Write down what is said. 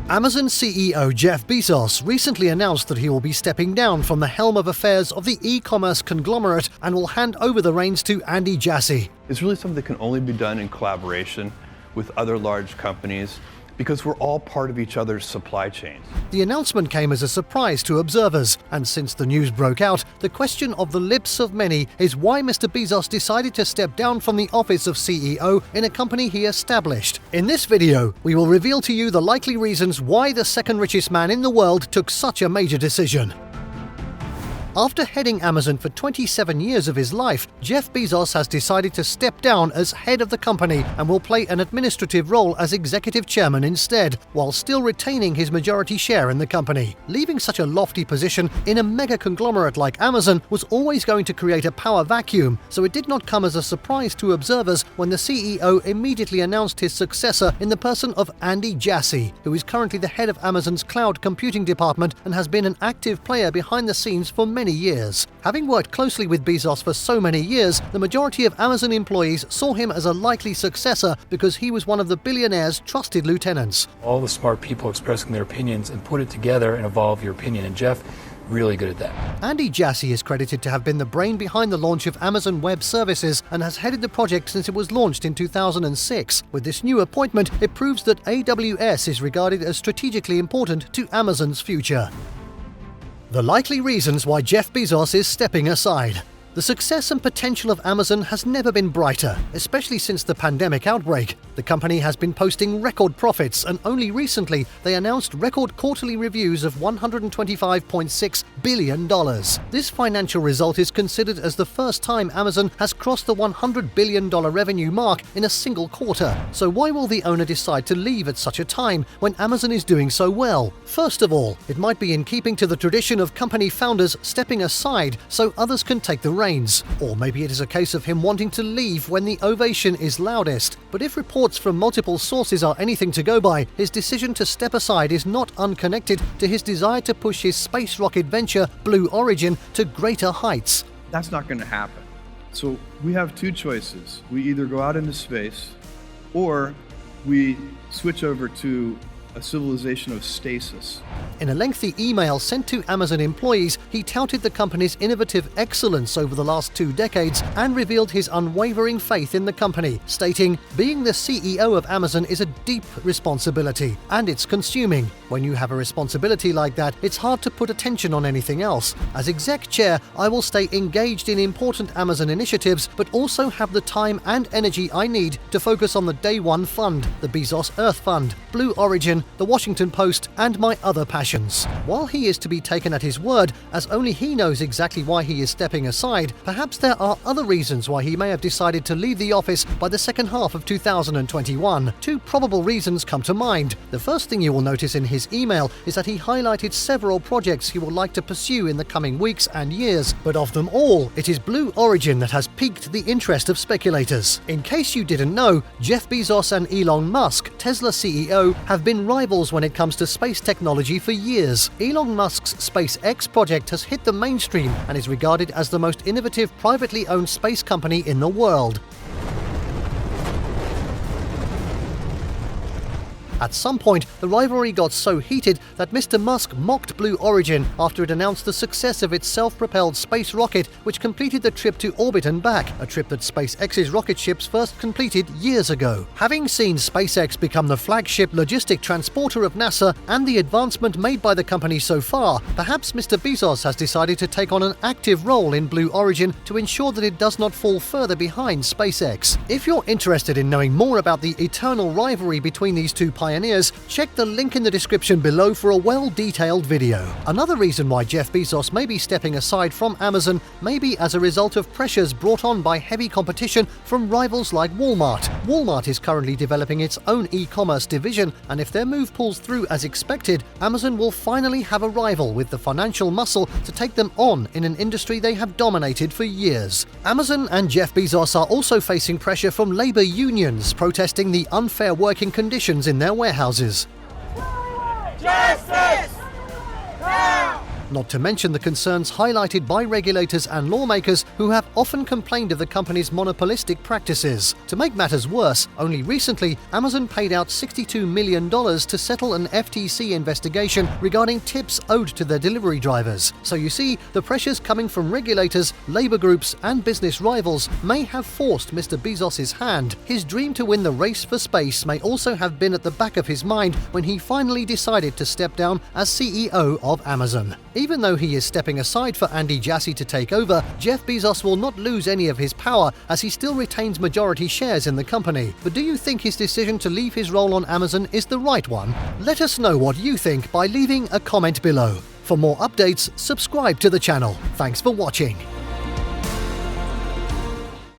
Amazon CEO Jeff Bezos recently announced that he will be stepping down from the helm of affairs of the e-commerce conglomerate and will hand over the reins to Andy Jassy. It's really something that can only be done in collaboration with other large companies because we're all part of each other's supply chains. The announcement came as a surprise to observers, and since the news broke out, the question of the lips of many is why Mr. Bezos decided to step down from the office of CEO in a company he established. In this video, we will reveal to you the likely reasons why the second richest man in the world took such a major decision. After heading Amazon for 27 years of his life, Jeff Bezos has decided to step down as head of the company and will play an administrative role as executive chairman instead, while still retaining his majority share in the company. Leaving such a lofty position in a mega conglomerate like Amazon was always going to create a power vacuum, so it did not come as a surprise to observers when the CEO immediately announced his successor in the person of Andy Jassy, who is currently the head of Amazon's cloud computing department and has been an active player behind the scenes for many years. Having worked closely with Bezos for so many years, the majority of Amazon employees saw him as a likely successor because he was one of the billionaire's trusted lieutenants. All the smart people expressing their opinions and put it together and evolve your opinion. And Jeff, really good at that. Andy Jassy is credited to have been the brain behind the launch of Amazon Web Services and has headed the project since it was launched in 2006. With this new appointment, it proves that AWS is regarded as strategically important to Amazon's future. The likely reasons why Jeff Bezos is stepping aside. The success and potential of Amazon has never been brighter, especially since the pandemic outbreak. The company has been posting record profits, and only recently they announced record quarterly revenues of $125.6 billion. This financial result is considered as the first time Amazon has crossed the $100 billion revenue mark in a single quarter. So why will the owner decide to leave at such a time when Amazon is doing so well? First of all, it might be in keeping to the tradition of company founders stepping aside so others can take the reins. Or maybe it is a case of him wanting to leave when the ovation is loudest. But if reports from multiple sources are anything to go by, his decision to step aside is not unconnected to his desire to push his space rocket venture, Blue Origin, to greater heights. That's not going to happen. So we have two choices. We either go out into space or we switch over to a civilization of stasis. In a lengthy email sent to Amazon employees, he touted the company's innovative excellence over the last 2 decades and revealed his unwavering faith in the company, stating, "Being the CEO of Amazon is a deep responsibility, and it's consuming. When you have a responsibility like that, it's hard to put attention on anything else. As exec chair, I will stay engaged in important Amazon initiatives, but also have the time and energy I need to focus on the Day One Fund, the Bezos Earth Fund, Blue Origin, the Washington Post, and my other passions." While he is to be taken at his word, as only he knows exactly why he is stepping aside, perhaps there are other reasons why he may have decided to leave the office by the second half of 2021. 2 probable reasons come to mind. The first thing you will notice in his email is that he highlighted several projects he would like to pursue in the coming weeks and years, but of them all, it is Blue Origin that has piqued the interest of speculators. In case you didn't know, Jeff Bezos and Elon Musk, Tesla CEO, have been rivals when it comes to space technology for years. Elon Musk's SpaceX project has hit the mainstream and is regarded as the most innovative privately owned space company in the world. At some point, the rivalry got so heated that Mr. Musk mocked Blue Origin after it announced the success of its self-propelled space rocket, which completed the trip to orbit and back, a trip that SpaceX's rocket ships first completed years ago. Having seen SpaceX become the flagship logistic transporter of NASA and the advancement made by the company so far, perhaps Mr. Bezos has decided to take on an active role in Blue Origin to ensure that it does not fall further behind SpaceX. If you're interested in knowing more about the eternal rivalry between these two pioneers, check the link in the description below for a well-detailed video. Another reason why Jeff Bezos may be stepping aside from Amazon may be as a result of pressures brought on by heavy competition from rivals like Wallmart. Wallmart is currently developing its own e-commerce division, and if their move pulls through as expected, Amazon will finally have a rival with the financial muscle to take them on in an industry they have dominated for years. Amazon and Jeff Bezos are also facing pressure from labor unions protesting the unfair working conditions in their warehouses. Justice! Now! not to mention the concerns highlighted by regulators and lawmakers who have often complained of the company's monopolistic practices. To make matters worse, only recently, Amazon paid out $62 million to settle an FTC investigation regarding tips owed to their delivery drivers. So you see, the pressures coming from regulators, labor groups, and business rivals may have forced Mr. Bezos' hand. His dream to win the race for space may also have been at the back of his mind when he finally decided to step down as CEO of Amazon. Even though he is stepping aside for Andy Jassy to take over, Jeff Bezos will not lose any of his power as he still retains majority shares in the company. But do you think his decision to leave his role on Amazon is the right one? Let us know what you think by leaving a comment below. For more updates, subscribe to the channel. Thanks for watching.